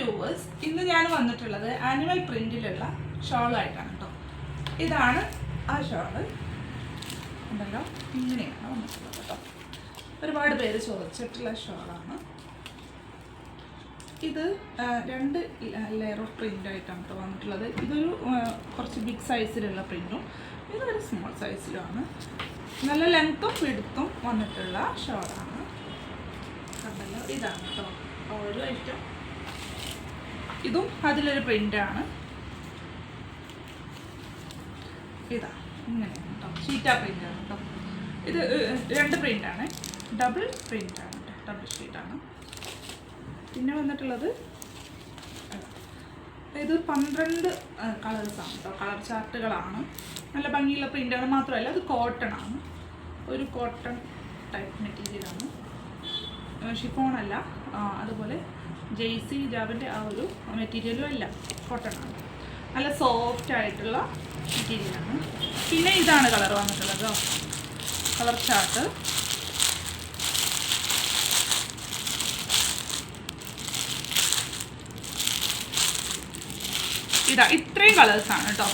Viewers, ഇന്ന് ഞാൻ വന്നിട്ടുള്ളത് ആനിമൽ പ്രിന്റിലുള്ള ഷോളായിട്ടാണ് കേട്ടോ. ഇതാണ് ആ ഷോള്. ഉണ്ടല്ലോ, ഇങ്ങനെയാണ് വന്നിട്ടുള്ളത് കേട്ടോ. ഒരുപാട് പേര് ചോദിച്ചിട്ടുള്ള ഷോളാണ് ഇത്. 2 ലെയർ ഓഫ് പ്രിൻ്റ് ആയിട്ടാണ് കേട്ടോ വന്നിട്ടുള്ളത്. ഇതൊരു കുറച്ച് ബിഗ് സൈസിലുള്ള പ്രിൻറ്റും ഇതൊരു സ്മോൾ സൈസിലുമാണ്. നല്ല ലെങ്ത്തും വിഡ്ത്തും വന്നിട്ടുള്ള ഷോളാണ്. കണ്ടല്ലോ, ഇതാണ് കേട്ടോ ഒരു ഐറ്റം. ഇതും അതിലൊരു പ്രിൻ്റാണ്. ഇതാ ഇങ്ങനെയാണ് കേട്ടോ, ഷീറ്റാ പ്രിൻ്റാണ് കേട്ടോ. ഇത് 2 പ്രിൻ്റാണ്, ഡബിൾ പ്രിൻ്റാണ് കേട്ടോ, ഡബിൾ ഷീറ്റാണ്. പിന്നെ വന്നിട്ടുള്ളത് ഇത് 12 കളേഴ്സാണ് കേട്ടോ, കളർ ചാർട്ടുകളാണ്. നല്ല ഭംഗിയുള്ള പ്രിൻ്റാണ്. മാത്രമല്ല അത് കോട്ടൺ ആണ്, ഒരു കോട്ടൺ ടൈപ്പ് മെറ്റീരിയലാണ്, ഷിഫോണല്ല. അതുപോലെ ജെയ്സി ഹിജാബിൻ്റെ ആ ഒരു മെറ്റീരിയലും അല്ല, കോട്ടൺ ആണ്. നല്ല സോഫ്റ്റ് ആയിട്ടുള്ള മെറ്റീരിയലാണ്. പിന്നെ ഇതാണ് കളർ വന്നിട്ടുള്ളത്, കളർ ചാർട്ട്. ഇത്രയും കളേഴ്സാണ് കേട്ടോ.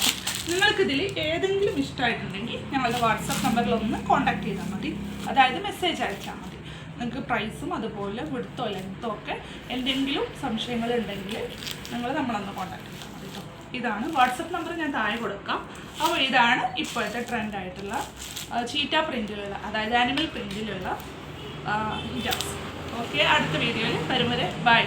നിങ്ങൾക്കിതിൽ ഏതെങ്കിലും ഇഷ്ടമായിട്ടുണ്ടെങ്കിൽ ഞങ്ങളുടെ വാട്സപ്പ് നമ്പറിലൊന്ന് കോൺടാക്ട് ചെയ്താൽ മതി, അതായത് മെസ്സേജ് അയച്ചാൽ മതി. നിങ്ങൾക്ക് പ്രൈസും അതുപോലെ വിടുത്തോ ലെങ്ത്തോ ഒക്കെ എന്തെങ്കിലും സംശയങ്ങളുണ്ടെങ്കിൽ നമ്മളൊന്ന് കോൺടാക്ട് ചെയ്താൽ മതി കേട്ടോ. ഇതാണ് വാട്സപ്പ് നമ്പർ, ഞാൻ താഴെ കൊടുക്കാം. അപ്പോൾ ഇതാണ് ഇപ്പോഴത്തെ ട്രെൻഡായിട്ടുള്ള ചീറ്റ പ്രിൻറ്റിലുള്ള, അതായത് ആനിമൽ പ്രിൻറ്റിലുള്ള ഹിജാബ്സ്. ഓക്കെ, അടുത്ത വീഡിയോയിൽ വരും വരെ ബൈ.